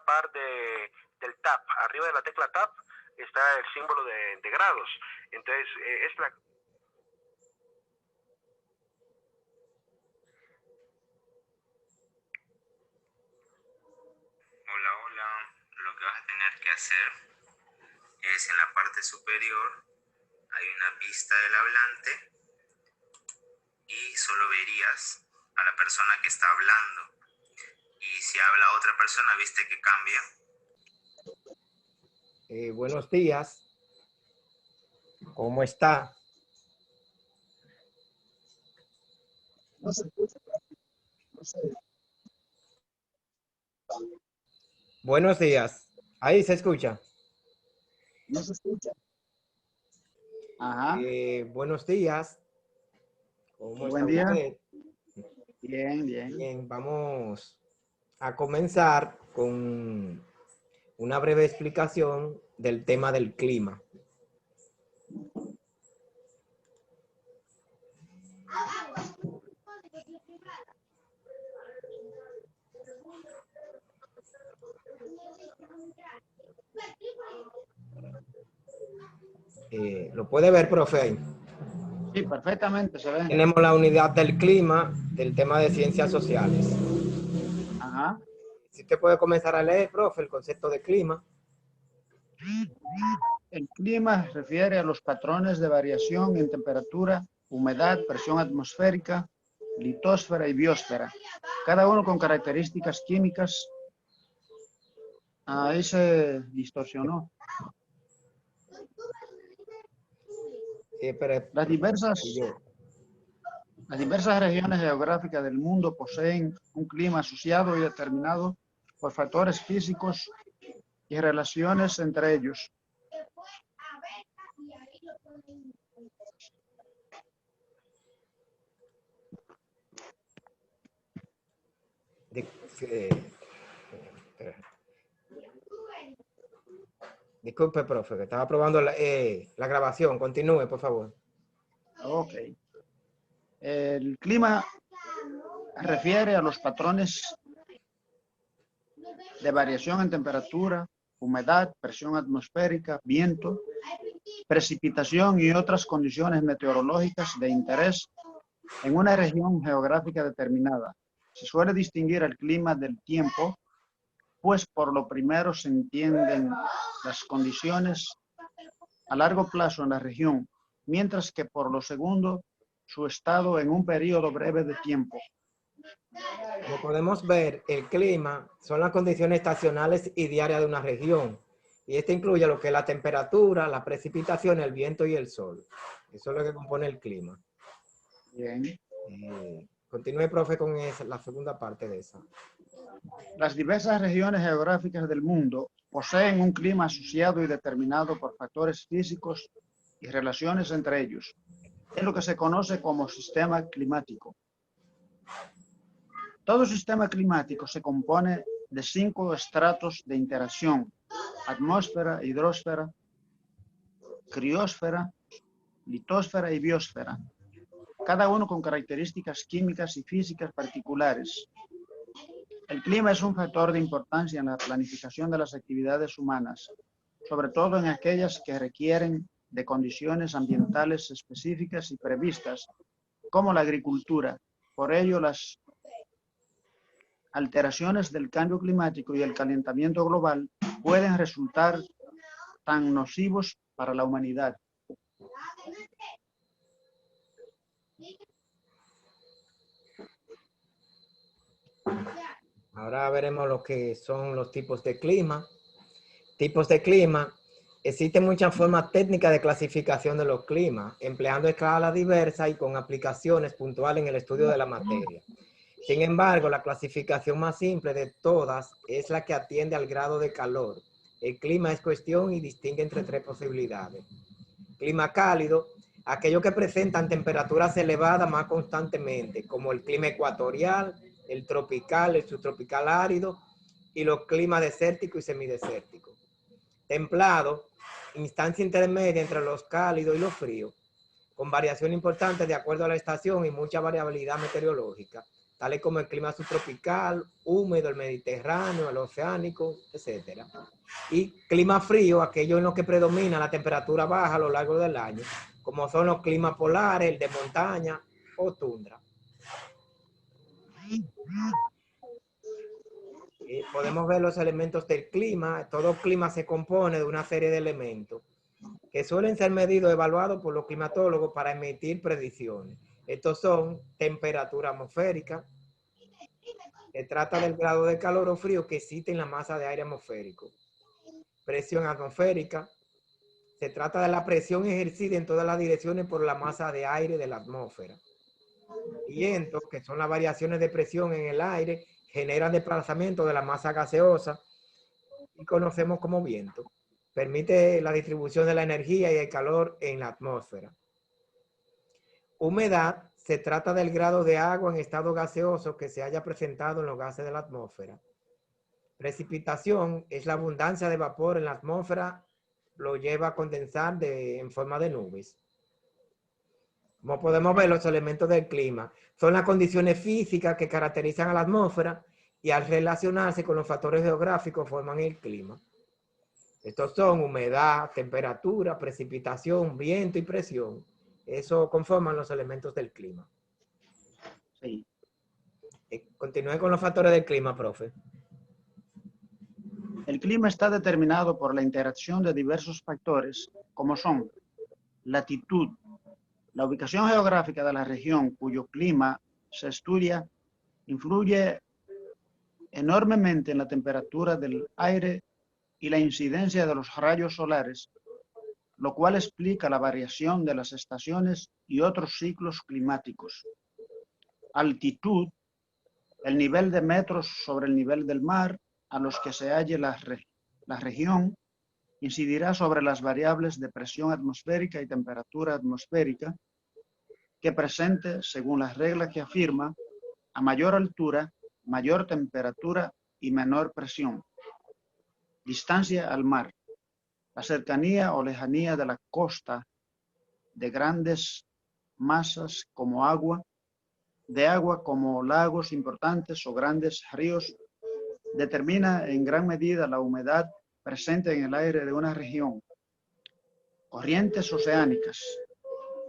par del tab. Arriba de la tecla tab está el símbolo de grados. Entonces, es la... Hola, hola. Lo que vas a tener que hacer es en la parte superior hay una pista del hablante y solo verías a la persona que está hablando. Y si habla otra persona, viste que cambia. Buenos días. ¿Cómo está? No se escucha. No sé. Buenos días. Ahí se escucha. No se escucha. Ajá. Buenos días. ¿Cómo está Buen día. usted? Bien, bien. Bien, vamos a comenzar con una breve explicación del tema del clima. ¿Lo puede ver, profe? Ahí. Sí, perfectamente se ve. Tenemos la unidad del clima, del tema de ciencias sociales. Ajá. Si usted puede comenzar a leer, profe, el concepto de clima. El clima refiere a los patrones de variación en temperatura, humedad, presión atmosférica, litosfera y biosfera, cada uno con características químicas. Ahí se distorsionó. Pero, Las diversas regiones geográficas del mundo poseen un clima asociado y determinado por factores físicos y relaciones entre ellos. Disculpe, profe, que estaba probando la grabación. Continúe, por favor. Ok. El clima refiere a los patrones de variación en temperatura, humedad, presión atmosférica, viento, precipitación y otras condiciones meteorológicas de interés en una región geográfica determinada. Se suele distinguir el clima del tiempo, pues por lo primero se entienden las condiciones a largo plazo en la región, mientras que por lo segundo su estado en un periodo breve de tiempo. Como podemos ver, el clima son las condiciones estacionales y diarias de una región. Y esto incluye lo que es la temperatura, la precipitación, el viento y el sol. Eso es lo que compone el clima. Bien. Continúe, profe, con la segunda parte de esa. Las diversas regiones geográficas del mundo poseen un clima asociado y determinado por factores físicos y relaciones entre ellos. Es lo que se conoce como sistema climático. Todo sistema climático se compone de 5 estratos de interacción: atmósfera, hidrosfera, criosfera, litosfera y biosfera, cada uno con características químicas y físicas particulares. El clima es un factor de importancia en la planificación de las actividades humanas, sobre todo en aquellas que requieren de condiciones ambientales específicas y previstas, como la agricultura. Por ello, las alteraciones del cambio climático y el calentamiento global pueden resultar tan nocivos para la humanidad. Ahora veremos lo que son los tipos de clima. Tipos de clima. Existen muchas formas técnicas de clasificación de los climas, empleando escalas diversas y con aplicaciones puntuales en el estudio de la materia. Sin embargo, la clasificación más simple de todas es la que atiende al grado de calor. El clima es cuestión y distingue entre 3 posibilidades. Clima cálido, aquellos que presentan temperaturas elevadas más constantemente, como el clima ecuatorial, el tropical, el subtropical árido y los climas desérticos y semidesérticos. Templado, instancia intermedia entre los cálidos y los fríos, con variación importante de acuerdo a la estación y mucha variabilidad meteorológica, tales como el clima subtropical, húmedo, el mediterráneo, el oceánico, etc. Y clima frío, aquello en lo que predomina la temperatura baja a lo largo del año, como son los climas polares, el de montaña o tundra. Podemos ver los elementos del clima. Todo clima se compone de una serie de elementos que suelen ser medidos y evaluados por los climatólogos para emitir predicciones. Estos son temperatura atmosférica, que trata del grado de calor o frío que existe en la masa de aire atmosférico. Presión atmosférica, se trata de la presión ejercida en todas las direcciones por la masa de aire de la atmósfera. Vientos, que son las variaciones de presión en el aire, generan desplazamiento de la masa gaseosa y conocemos como viento. Permite la distribución de la energía y el calor en la atmósfera. Humedad, se trata del grado de agua en estado gaseoso que se haya presentado en los gases de la atmósfera. Precipitación es la abundancia de vapor en la atmósfera, lo lleva a condensar en forma de nubes. Como podemos ver, los elementos del clima son las condiciones físicas que caracterizan a la atmósfera y al relacionarse con los factores geográficos forman el clima. Estos son humedad, temperatura, precipitación, viento y presión. Eso conforman los elementos del clima. Sí. Continúe con los factores del clima, profe. El clima está determinado por la interacción de diversos factores, como son latitud, la ubicación geográfica de la región cuyo clima se estudia, influye enormemente en la temperatura del aire y la incidencia de los rayos solares, lo cual explica la variación de las estaciones y otros ciclos climáticos. Altitud, el nivel de metros sobre el nivel del mar a los que se halle la región, incidirá sobre las variables de presión atmosférica y temperatura atmosférica que presente, según las reglas que afirma, a mayor altura, mayor temperatura y menor presión. Distancia al mar, la cercanía o lejanía de la costa de grandes masas como agua, de agua como lagos importantes o grandes ríos, determina en gran medida la humedad presente en el aire de una región. Corrientes oceánicas.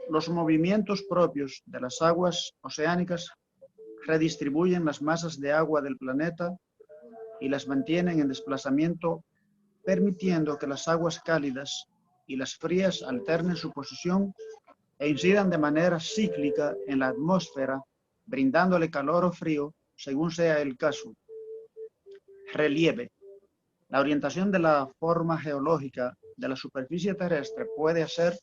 Los movimientos propios de las aguas oceánicas redistribuyen las masas de agua del planeta y las mantienen en desplazamiento, permitiendo que las aguas cálidas y las frías alternen su posición e incidan de manera cíclica en la atmósfera, brindándole calor o frío, según sea el caso. Relieve. La orientación de la forma geológica de la superficie terrestre puede hacer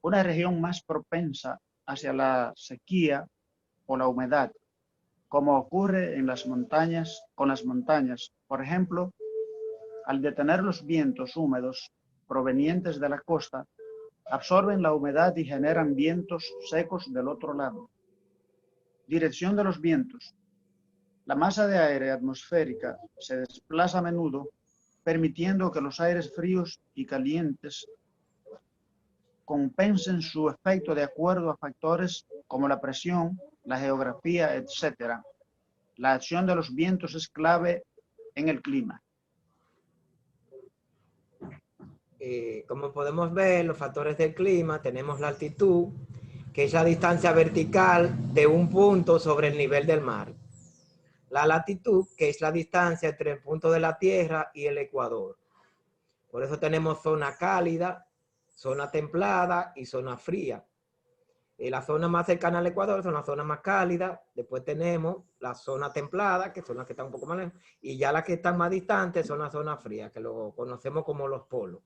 una región más propensa hacia la sequía o la humedad, como ocurre en las montañas, con las montañas. Por ejemplo, al detener los vientos húmedos provenientes de la costa, absorben la humedad y generan vientos secos del otro lado. Dirección de los vientos. La masa de aire atmosférica se desplaza a menudo, permitiendo que los aires fríos y calientes compensen su efecto de acuerdo a factores como la presión, la geografía, etc. La acción de los vientos es clave en el clima. Como podemos ver, los factores del clima, tenemos la altitud, que es la distancia vertical de un punto sobre el nivel del mar. La latitud, que es la distancia entre el punto de la Tierra y el Ecuador. Por eso tenemos zona cálida, zona templada y zona fría. La zona más cercana al Ecuador son las zonas más cálidas. Después tenemos la zona templada, que son las que están un poco más lejos. Y ya las que están más distantes son las zonas frías, que lo conocemos como los polos.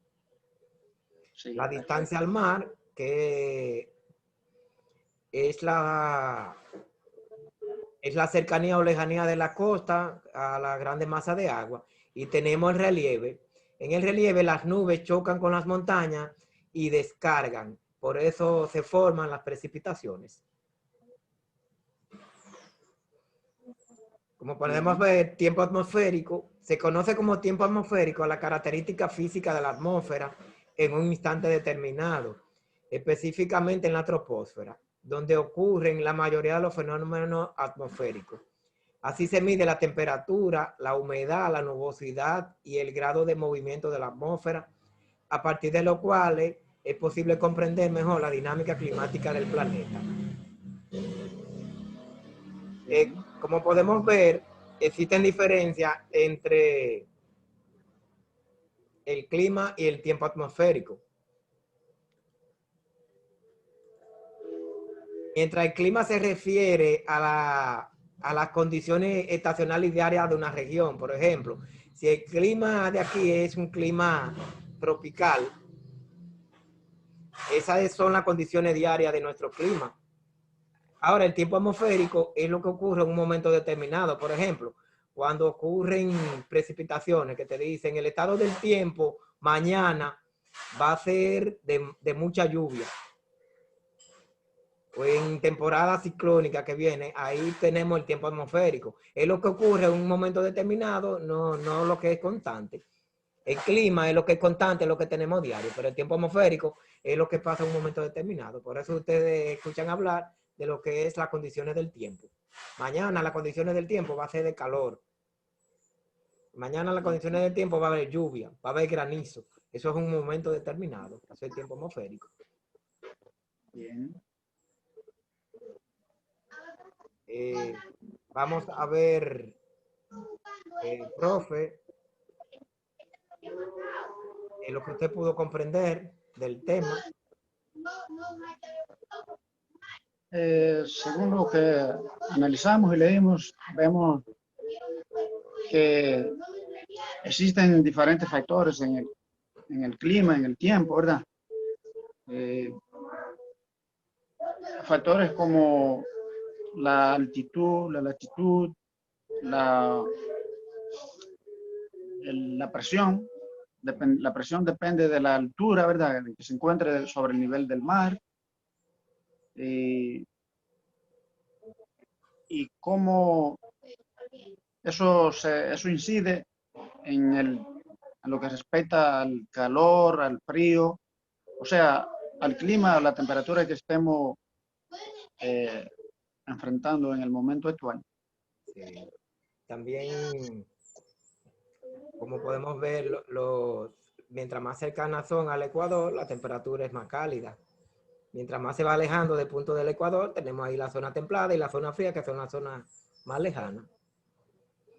Sí, la distancia al mar, que es la cercanía o lejanía de la costa a la grande masa de agua. Y tenemos el relieve. En el relieve las nubes chocan con las montañas y descargan. Por eso se forman las precipitaciones. Como podemos ver, tiempo atmosférico, se conoce como tiempo atmosférico a la característica física de la atmósfera en un instante determinado, específicamente en la troposfera. donde ocurren la mayoría de los fenómenos atmosféricos. Así se mide la temperatura, la humedad, la nubosidad y el grado de movimiento de la atmósfera, a partir de lo cual es posible comprender mejor la dinámica climática del planeta. Como podemos ver, existen diferencias entre el clima y el tiempo atmosférico. Mientras el clima se refiere a las condiciones estacionales y diarias de una región, por ejemplo, si el clima de aquí es un clima tropical, esas son las condiciones diarias de nuestro clima. Ahora, el tiempo atmosférico es lo que ocurre en un momento determinado. Por ejemplo, cuando ocurren precipitaciones que te dicen el estado del tiempo mañana va a ser de mucha lluvia. O en temporada ciclónica que viene, ahí tenemos el tiempo atmosférico. Es lo que ocurre en un momento determinado, no lo que es constante. El clima es lo que es constante, es lo que tenemos diario, pero el tiempo atmosférico es lo que pasa en un momento determinado. Por eso ustedes escuchan hablar de lo que es las condiciones del tiempo. Mañana las condiciones del tiempo va a ser de calor. Mañana las condiciones del tiempo va a haber lluvia, va a haber granizo. Eso es un momento determinado, eso es el tiempo atmosférico. Bien. Vamos a ver, profe, lo que usted pudo comprender del tema. Según lo que analizamos y leímos, vemos que existen diferentes factores en el clima, en el tiempo, ¿verdad? Factores como la altitud, la latitud, la presión. La presión depende de la altura, ¿verdad? Que se encuentre sobre el nivel del mar. Y cómo eso incide en lo que respecta al calor, al frío, o sea, al clima, a la temperatura que estemos enfrentando en el momento actual. Sí. También, como podemos ver, mientras más cercanas son al Ecuador, la temperatura es más cálida. Mientras más se va alejando del punto del Ecuador, tenemos ahí la zona templada y la zona fría, que son las zonas más lejanas.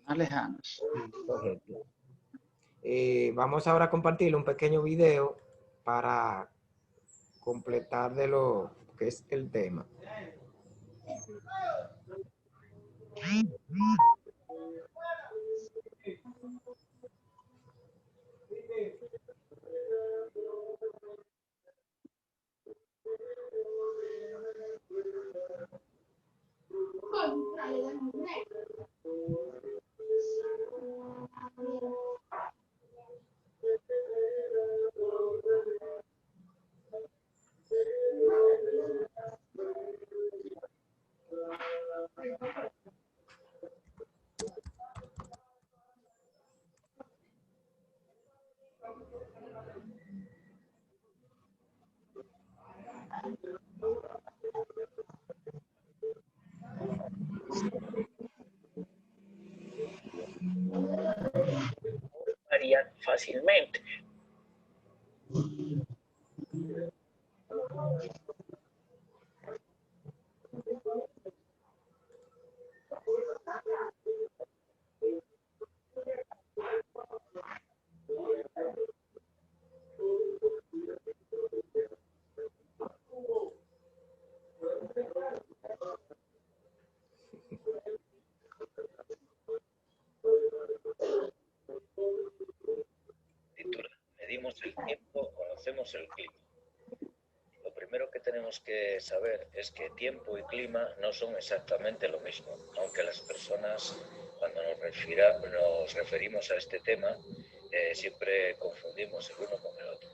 Más lejanas. Correcto. Vamos ahora a compartir un pequeño video para completar de lo que es el tema. Varían fácilmente. Medimos el tiempo, conocemos el clima. Lo primero que tenemos que saber es que tiempo y clima no son exactamente lo mismo, aunque las personas, cuando nos referimos a este tema, siempre confundimos el uno con el otro.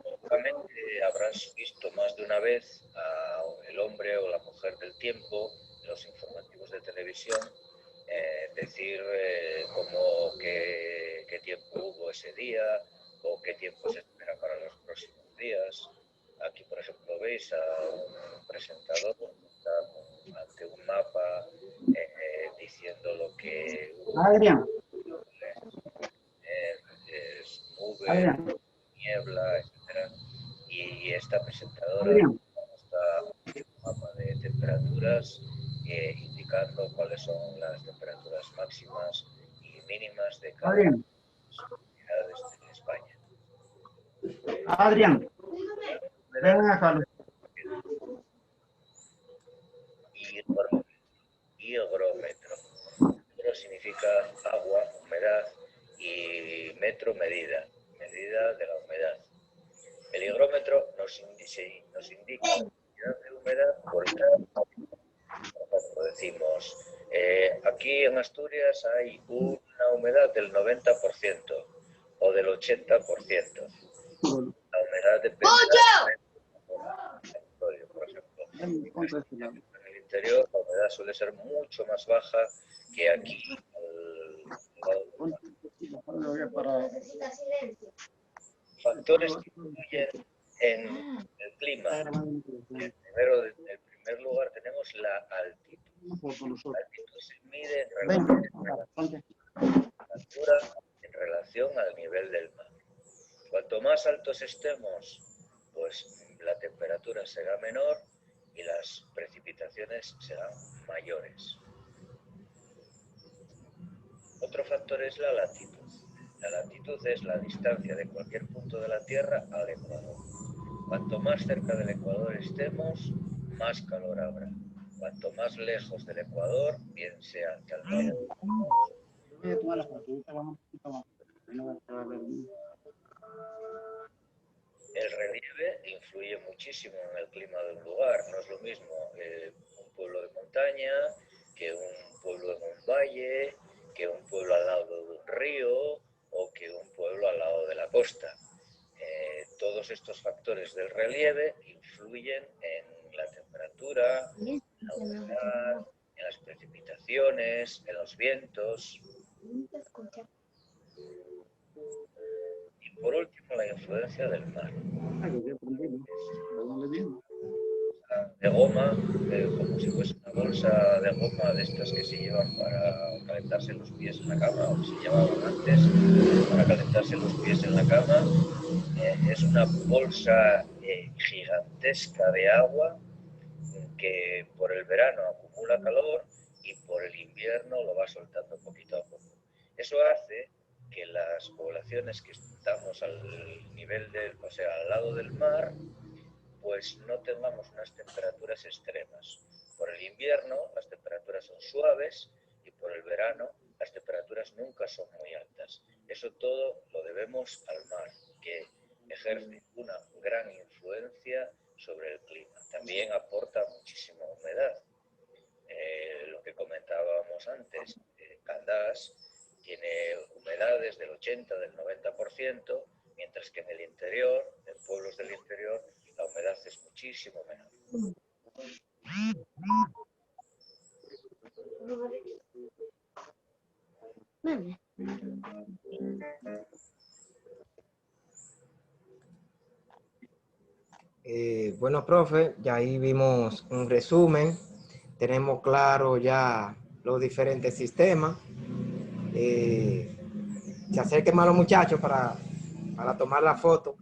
Seguramente habrás visto más de una vez a el hombre o la mujer del tiempo en los informativos de televisión decir como qué tiempo hubo ese día o qué tiempo se espera para los próximos días. Aquí, por ejemplo, veis a un presentador que está ante un mapa diciendo lo que Adrián, es nube, Adrián, niebla, etcétera. Y esta presentadora Adrián, está en un mapa de temperaturas indicando cuáles son las temperaturas máximas y mínimas de cada una de Adrián, las comunidades de España. Adrián, ven acá. Higrómetro. Higro significa agua, humedad, y metro, medida, medida de la humedad. El higrómetro nos indica la cantidad de humedad por cada. Por ejemplo, decimos, aquí en Asturias hay una humedad del 90% o del 80%. La humedad depende del territorio, por ejemplo. En el interior la humedad suele ser mucho más baja que aquí. Factores que influyen en el clima. En primer lugar tenemos la altitud. La altitud se mide en relación al nivel del mar. Cuanto más altos estemos, pues la temperatura será menor y las precipitaciones serán mayores. Otro factor es la latitud. La latitud es la distancia de cualquier punto de la Tierra al Ecuador. Cuanto más cerca del Ecuador estemos, más calor habrá. Cuanto más lejos del Ecuador, bien sea hacia el norte. El relieve influye muchísimo en el clima de un lugar. No es lo mismo un pueblo de montaña que un pueblo en un valle, que un pueblo al lado de un río o que un pueblo al lado de la costa. Todos estos factores del relieve influyen en la temperatura, en la humedad, en las precipitaciones, en los vientos. Y por último, la influencia del mar. De goma, como si fuese una bolsa de goma de estas que se llevan para calentarse los pies en la cama, o que se llevaban antes para calentarse los pies en la cama. Es una bolsa gigantesca de agua que por el verano acumula calor y por el invierno lo va soltando poquito a poco. Eso hace que las poblaciones que estamos al nivel del, o sea, al lado del mar, pues no tengamos unas temperaturas extremas. Por el invierno las temperaturas son suaves y por el verano las temperaturas nunca son muy altas. Eso todo lo debemos al mar, que ejerce una gran influencia sobre el clima. También aporta muchísima humedad. Lo que comentábamos antes, Candás tiene humedades del 80, del 90%, mientras que en el interior, en pueblos del interior, la humedad es muchísimo menor. Bueno, profe, ya ahí vimos un resumen. Tenemos claro ya los diferentes sistemas. Se acerquen más los muchachos para tomar la foto.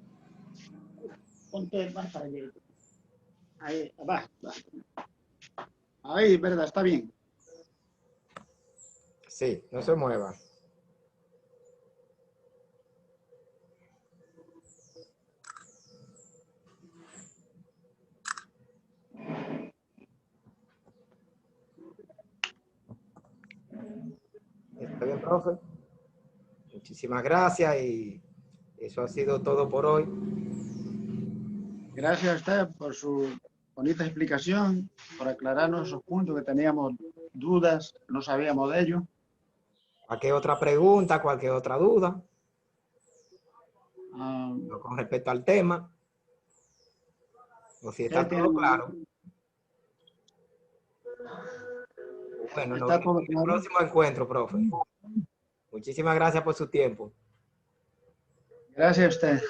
Ponte más para allá. Ahí, va. Ahí, verdad, está bien. Sí, no se mueva. ¿Está bien, profe? Muchísimas gracias y eso ha sido todo por hoy. Gracias a usted por su bonita explicación, por aclararnos esos puntos que teníamos dudas, no sabíamos de ello. ¿Cualquier otra pregunta, cualquier otra duda? Ah, Con respecto al tema. O si está todo claro. Bueno, nos está vemos todo en el claro. próximo encuentro, profe. Muchísimas gracias por su tiempo. Gracias a usted.